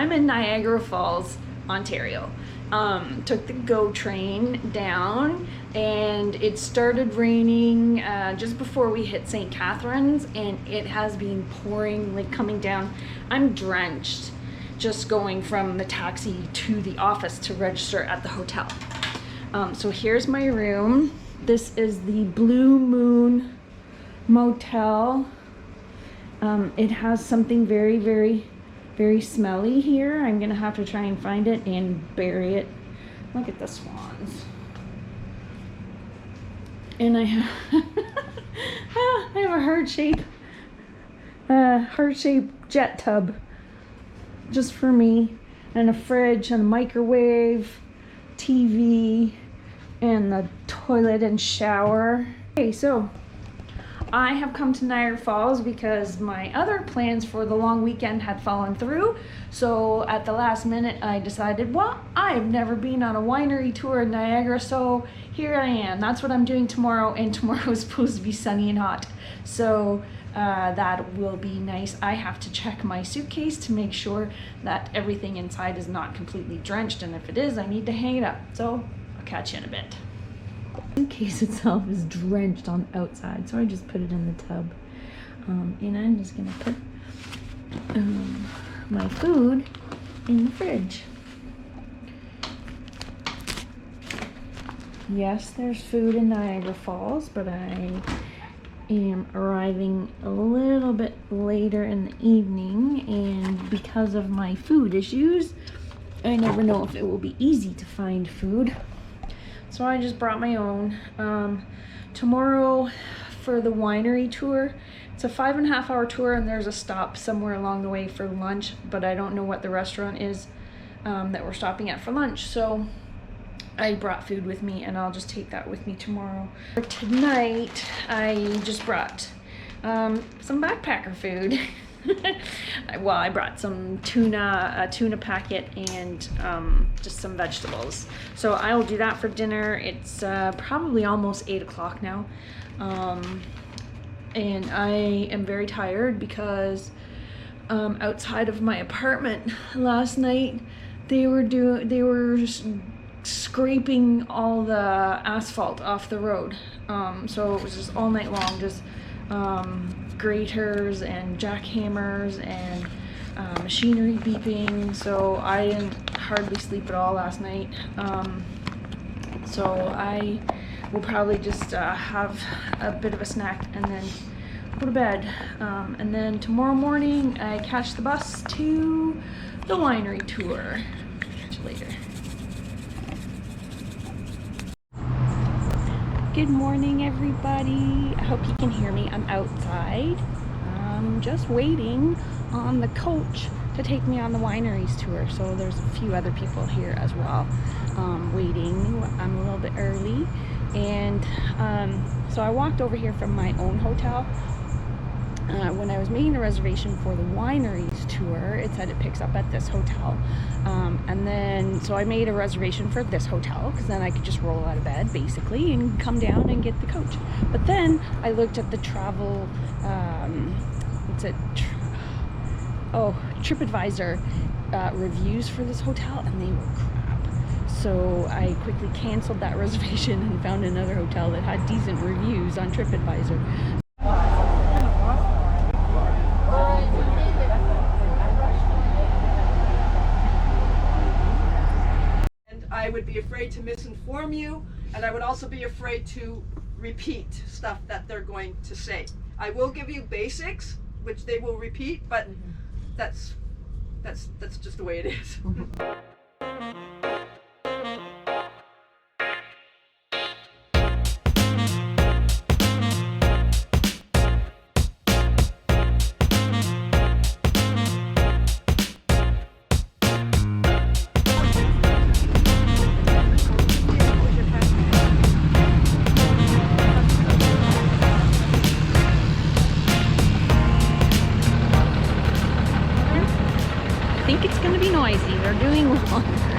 I'm in Niagara Falls, Ontario. Took the GO train down, and it started raining just before we hit St. Catharines, and it has been pouring, like coming down. I'm drenched just going from the taxi to the office to register at the hotel. So here's my room. This is the Blue Moon Motel. It has something very, very, very smelly here. I'm gonna have to try and find it and bury it. Look at the swans. And I have, I have a heart-shaped jet tub just for me, and a fridge and a microwave, TV, and the toilet and shower. Okay, so I have come to Niagara Falls because my other plans for the long weekend had fallen through. So at the last minute, I decided, well, I've never been on a winery tour in Niagara, so here I am. That's what I'm doing tomorrow, and tomorrow is supposed to be sunny and hot. So that will be nice. I have to check my suitcase to make sure that everything inside is not completely drenched, and if it is, I need to hang it up. So I'll catch you in a bit. The suitcase itself is drenched on the outside, so I just put it in the tub. And I'm just gonna put my food in the fridge. Yes, there's food in Niagara Falls, but I am arriving a little bit later in the evening, and because of my food issues, I never know if it will be easy to find food. So I just brought my own. Tomorrow for the winery tour, it's a 5.5 hour tour, and there's a stop somewhere along the way for lunch, but I don't know what the restaurant is that we're stopping at for lunch. So I brought food with me, and I'll just take that with me tomorrow. For tonight, I just brought some backpacker food. Well, I brought some a tuna packet, and just some vegetables. So I will do that for dinner. It's probably almost 8 o'clock now. And I am very tired because outside of my apartment last night, they were scraping all the asphalt off the road. So it was just all night long, just graters and jackhammers and machinery beeping. So I didn't hardly sleep at all last night. So I will probably just have a bit of a snack and then go to bed. And then tomorrow morning I catch the bus to the winery tour. Catch you later. Good morning, everybody. I hope you can hear me. I'm outside. I'm just waiting on the coach to take me on the wineries tour. So there's a few other people here as well waiting. I'm a little bit early. And so I walked over here from my own hotel. When I was making the reservation for the wineries tour, it said it picks up at this hotel. And then, so I made a reservation for this hotel because then I could just roll out of bed basically and come down and get the coach. But then I looked at the travel, TripAdvisor reviews for this hotel, and they were crap. So I quickly canceled that reservation and found another hotel that had decent reviews on TripAdvisor. I would be afraid to misinform you, and I would also be afraid to repeat stuff that they're going to say. I will give you basics, which they will repeat, but that's just the way it is. I think it's going to be noisy. They're doing laundry.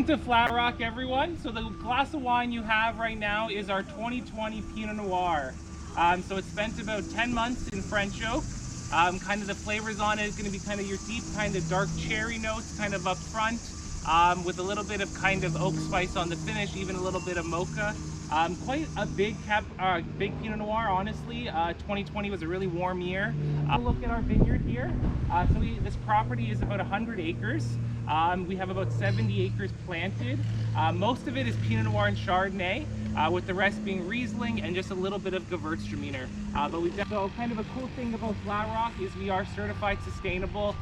to Flat Rock, everyone. So the glass of wine you have right now is our 2020 Pinot Noir. So it's spent about 10 months in French oak. Kind of the flavors on it is going to be kind of your deep kind of dark cherry notes kind of up front, with a little bit of kind of oak spice on the finish, even a little bit of mocha. Quite a big Pinot Noir, honestly. 2020 was a really warm year. Look at our vineyard here. This property is about 100 acres. We have about 70 acres planted. Most of it is Pinot Noir and Chardonnay, with the rest being Riesling and just a little bit of Gewürztraminer. So kind of a cool thing about Flat Rock is we are certified sustainable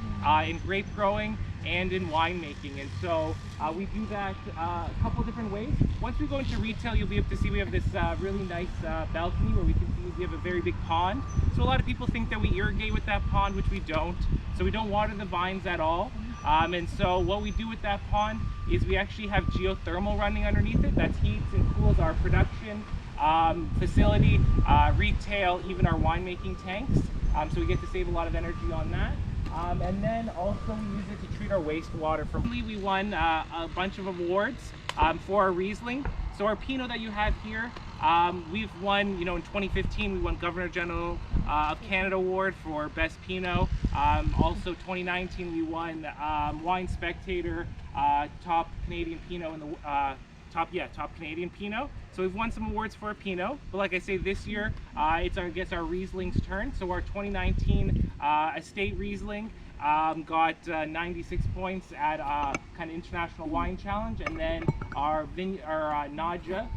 in grape growing and in winemaking, and so we do that a couple different ways. Once we go into retail, you'll be able to see we have this really nice balcony where we can see we have a very big pond. So a lot of people think that we irrigate with that pond, which we don't. So we don't water the vines at all. And so what we do with that pond is we actually have geothermal running underneath it. That heats and cools our production facility, retail, even our winemaking tanks. So we get to save a lot of energy on that. And then also we use it to treat our wastewater. We won a bunch of awards for our Riesling. So our Pinot that you have here, we've won, in 2015 we won Governor General of Canada Award for Best Pinot. Also 2019 we won Wine Spectator Top Canadian Pinot in the top Canadian Pinot. So we've won some awards for our Pinot, but like I say, this year it's our Riesling's turn. So our 2019 Estate Riesling got 96 points at kind of International Wine Challenge, and then our Nadja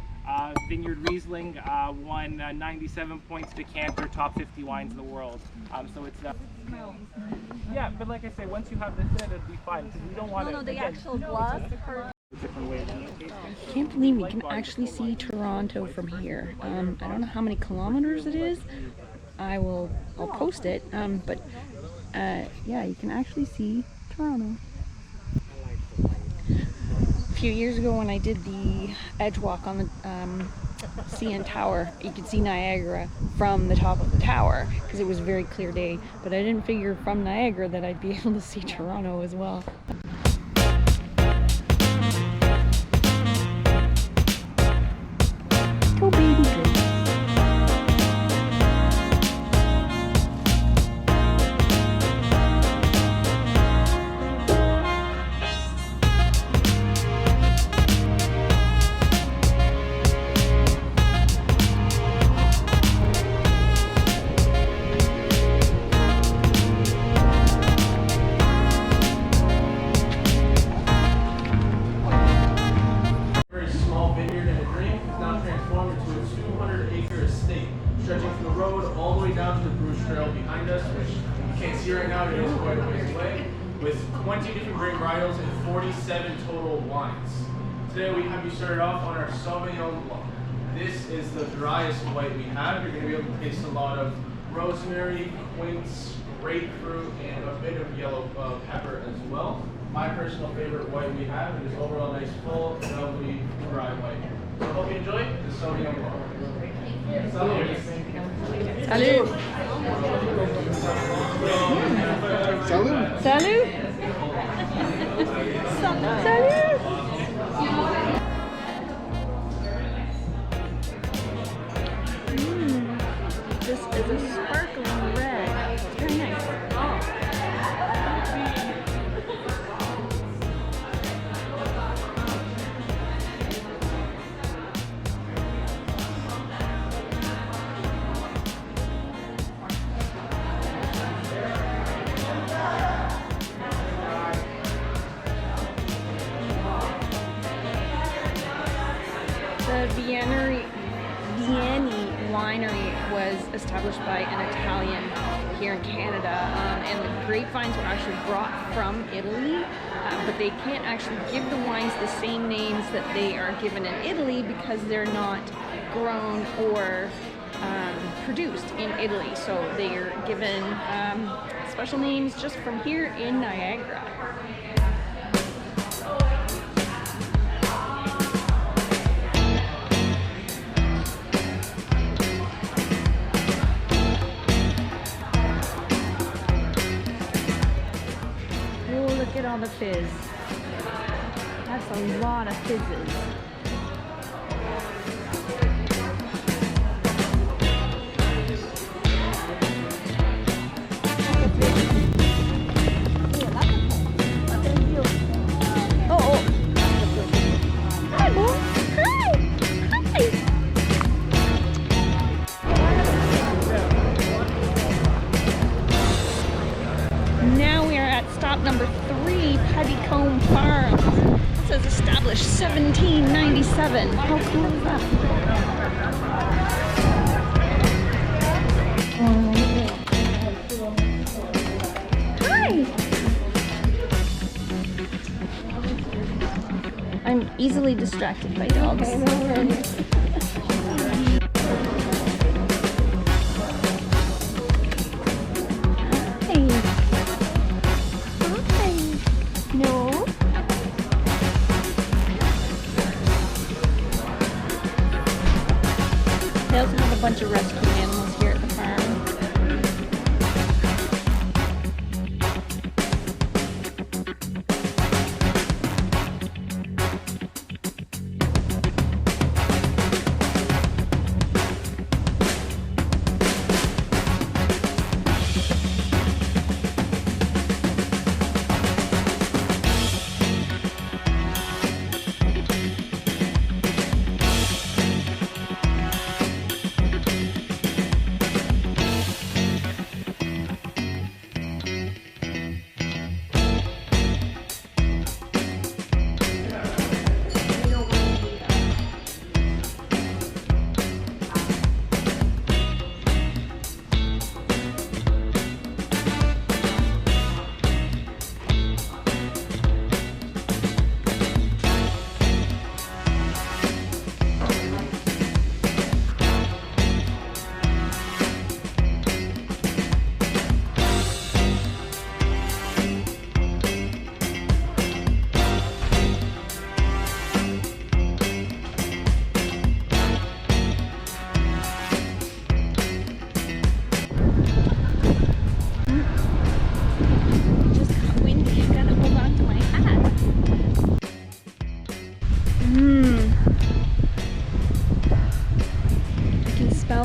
Vineyard Riesling won 97 points to Cantor, top 50 wines in the world. So it's yeah, but like I say, once you have this in, it'll be fine because we don't want the actual glass. I can't believe you can actually see Toronto from here. I don't know how many kilometers it is. I'll post it. But yeah, you can actually see Toronto. A few years ago when I did the edge walk on the CN Tower, you could see Niagara from the top of the tower because it was a very clear day, but I didn't figure from Niagara that I'd be able to see Toronto as well. Go baby go. With 20 different grape varietals and 47 total wines. Today we have you started off on our Sauvignon Blanc. This is the driest white we have. You're going to be able to taste a lot of rosemary, quince, grapefruit, and a bit of yellow pepper as well. My personal favorite white we have. It is overall nice, full, lovely, dry white. So I hope you enjoy the Sauvignon Blanc. Salut! Salut! Salut. Salut! Salut! This is a sparkling red. It's very nice. The Vienna Winery was established by an Italian here in Canada, and the grapevines were actually brought from Italy, but they can't actually give the wines the same names that they are given in Italy because they're not grown or produced in Italy, so they are given special names just from here in Niagara. Look at all the fizz. That's a a lot of fizzes. Now we are at stop number 3, Puppycomb Farms. It says established 1797. How cool is that? Hi! I'm easily distracted by dogs. No. They also have a bunch of rescue animals here at the farm.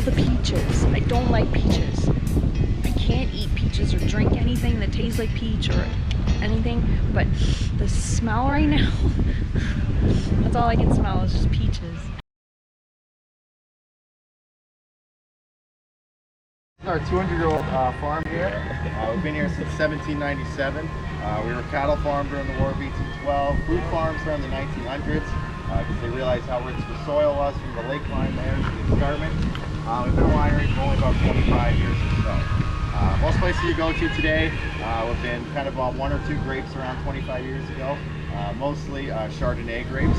The peaches. I don't like peaches. I can't eat peaches or drink anything that tastes like peach or anything, but the smell right now, that's all I can smell is just peaches. Our 200-year-old farm here. We've been here since 1797. We were cattle farmed during the War of 1812, fruit farms around the 1900s because they realized how rich the soil was from the lake line there to the escarpment. We've been a winery for only about 25 years or so. Most places you go to today have been kind of on 1 or 2 grapes around 25 years ago, mostly Chardonnay grapes.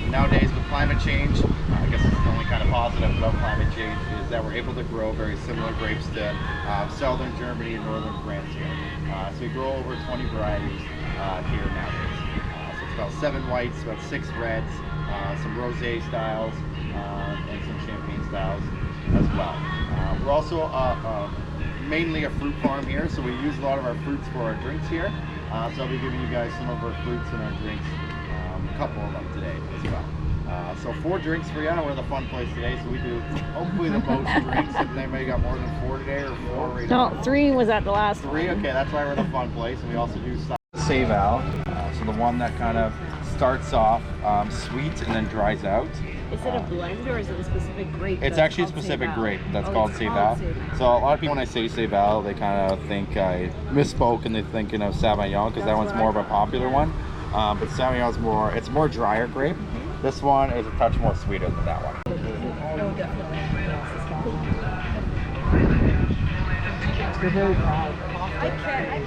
Nowadays with climate change, I guess it's the only kind of positive about climate change is that we're able to grow very similar grapes to southern Germany and northern France here. So we grow over 20 varieties here nowadays. So it's about 7 whites, about 6 reds, some rosé styles, and some champagne styles as well. We're also mainly a fruit farm here, so we use a lot of our fruits for our drinks here. So I'll be giving you guys some of our fruits and our drinks, a couple of them today as well. So 4 drinks for you. We're the fun place today, so we do hopefully the most drinks. If anybody got more than 4 today or 4 right now? No, 3 was at the last 3? one. Okay, that's why we're the fun place. And we also do Sauvignon, so the one that kind of starts off sweet and then dries out. Is it a blend or is it a specific grape? It's actually a specific grape that's called Sauvignon. So a lot of people, when I say Sauvignon, they kind of think I misspoke and they think, Sauvignon, because that one's more of a popular one. But Sauvignon is more, it's more drier grape. This one is a touch more sweeter than that one. Oh, definitely. I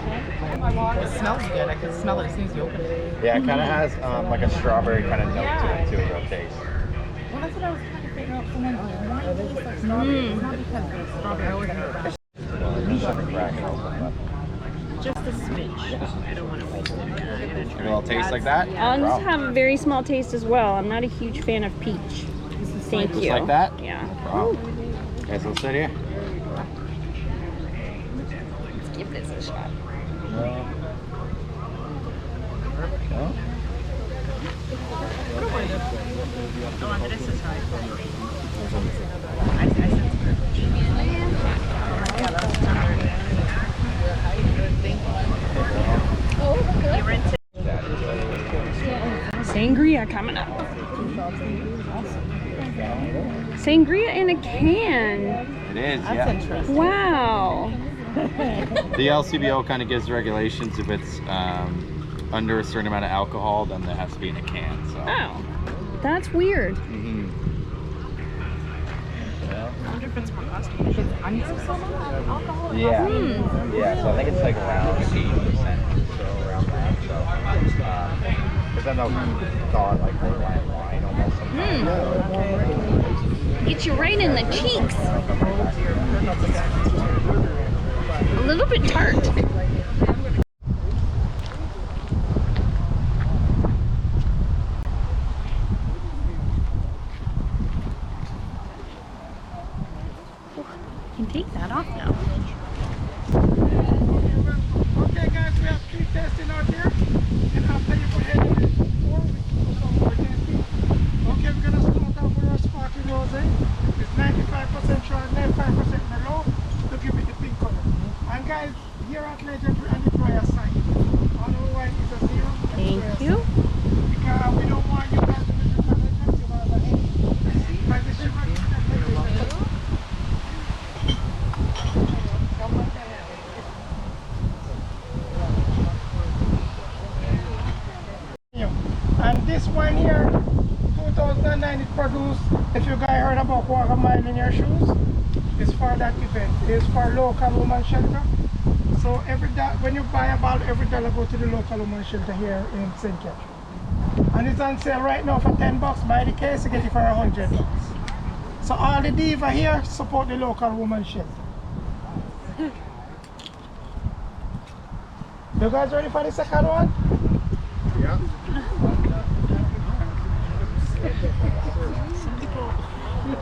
can't. It smells good. I can smell it as soon as you open it. Yeah, it kind of has like a strawberry kind of note to it too, you'll taste. Well, that's what I was trying to figure out. Someone why it tastes like strawberry. It's not because it's strawberry. I always just a smidge. I don't want to waste it. A little taste like that? I'll just have a very small taste as well. I'm not a huge fan of peach. Thank you. Just like that? Yeah. Wow. Okay, so sit here. Let's give this a shot. Sangria coming up. Sangria in a can. It is, yeah. Wow. The LCBO kind of gives regulations. If it's under a certain amount of alcohol, then it has to be in a can. So. Oh, that's weird. Yeah. Yeah, so I think it's like around 80%, so around that. So, but then they'll call it like red wine almost sometimes. Get you right in the cheeks. A little bit tart. Can take that off now. Okay guys, we have 3 testing out here, and after you put it in 4, we can do some more testing. Okay, we're gonna start off with our sparkling rosé. It's 95% Chardonnay, 5% Merlot to give it the pink color. And guys, here at Legend we're on the drier side. Although wine is a 0. Thank you. Because we don't want you guys to visit the Legend, you have a headache. By the sugar, and this one here, 2009, it produced, if you guys heard about Walk a Mile in Your Shoes, it's for that event. It's for local woman shelter. So when you buy a bottle, every dollar go to the local woman shelter here in St. Catherine. And it's on sale right now for $10. Buy the case, you get it for $100. So all the diva here support the local woman shelter. You guys ready for the second one? Yeah.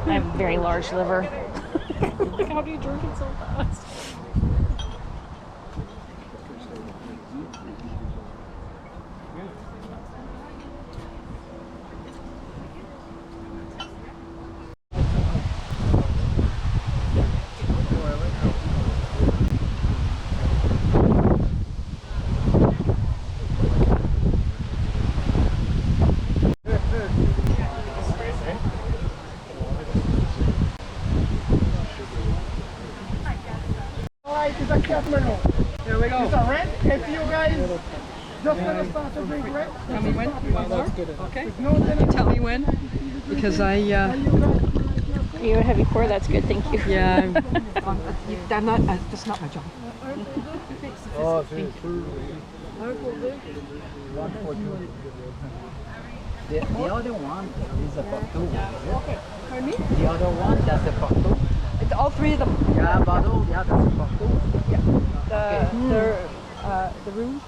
I have a very large liver. Like, how do you drink it so fast? Alright, it's a cat melon. Here we go. It's a red. If you guys just gonna start to drink red, Tell me when. Okay. no, then Tell me when. Because Are you a heavy pour? That's good, thank you. yeah, I'm not. That's not my job. Oh, the other one is a bottle. Okay. Pardon me? The other one, that's a bottle. It's all 3 of them. Yeah, bottle. Yeah, that's a bottle. The room.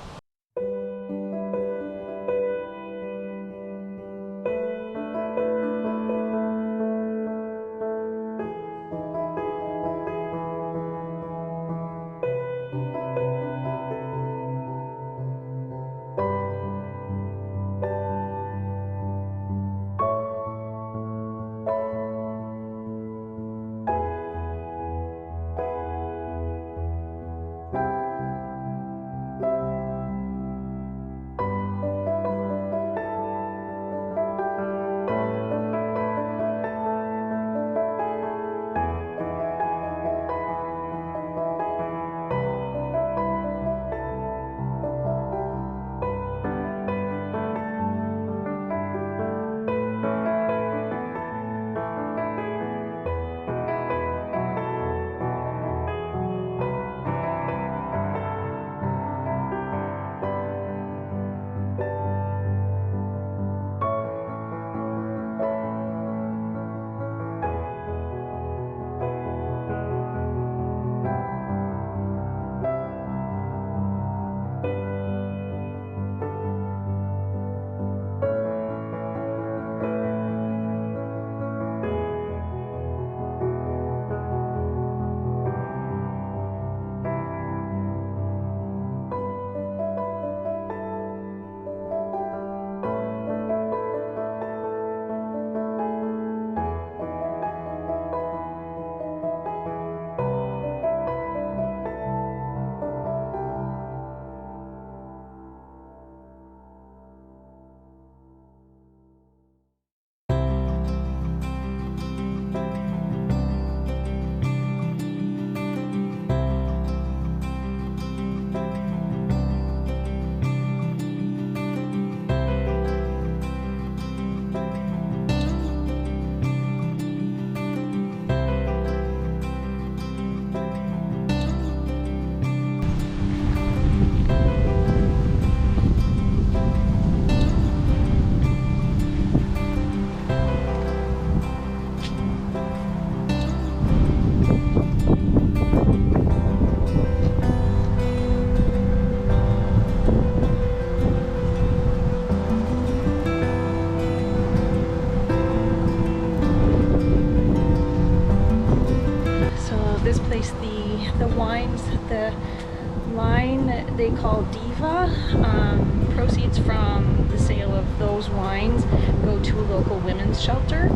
they call Diva. Proceeds from the sale of those wines go to a local women's shelter,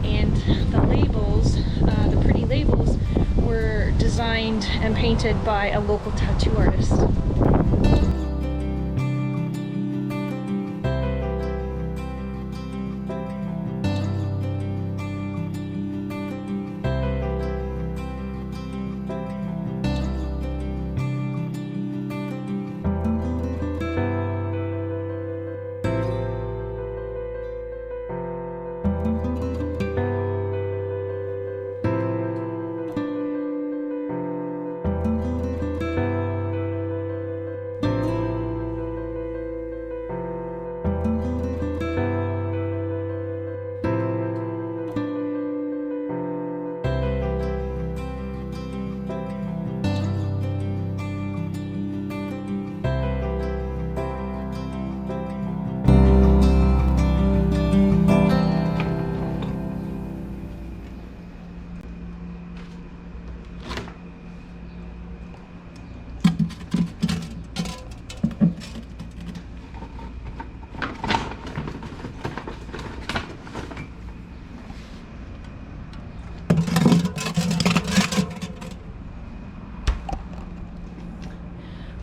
and the labels, the pretty labels, were designed and painted by a local tattoo artist.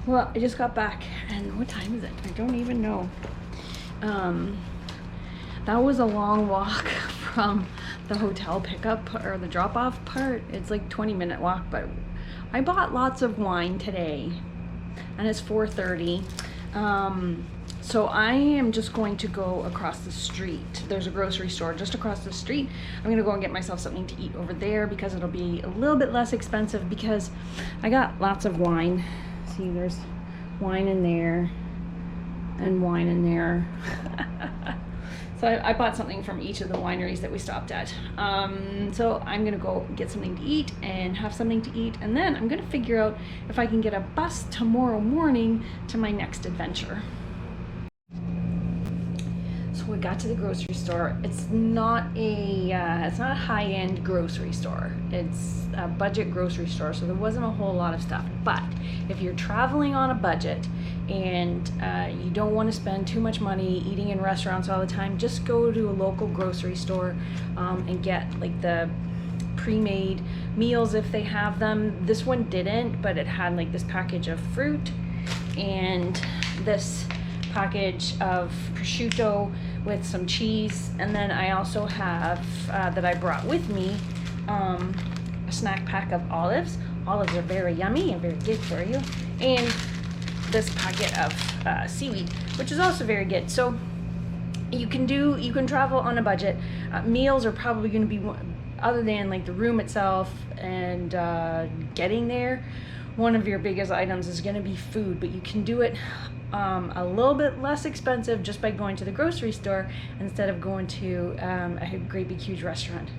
Well, I just got back, and what time is it? I don't even know. That was a long walk from the hotel pickup or the drop-off part. It's like 20-minute walk, but I bought lots of wine today, and it's 4:30. So I am just going to go across the street. There's a grocery store just across the street. I'm gonna go and get myself something to eat over there because it'll be a little bit less expensive because I got lots of wine. See, there's wine in there and wine in there. So I bought something from each of the wineries that we stopped at. So I'm gonna go get something to eat and have something to eat, and then I'm gonna figure out if I can get a bus tomorrow morning to my next adventure. So we got to the grocery store. It's not a high-end grocery store. It's a budget grocery store, so there wasn't a whole lot of stuff. But if you're traveling on a budget and you don't want to spend too much money eating in restaurants all the time, just go to a local grocery store and get like the pre-made meals if they have them. This one didn't, but it had like this package of fruit and this package of prosciutto with some cheese, and then I also have that I brought with me a snack pack of olives. Olives are very yummy and very good for you, and this packet of seaweed, which is also very good. So you can travel on a budget. Meals are probably going to be, other than like the room itself and getting there, one of your biggest items is going to be food, but you can do it a little bit less expensive just by going to the grocery store instead of going to a great big huge restaurant.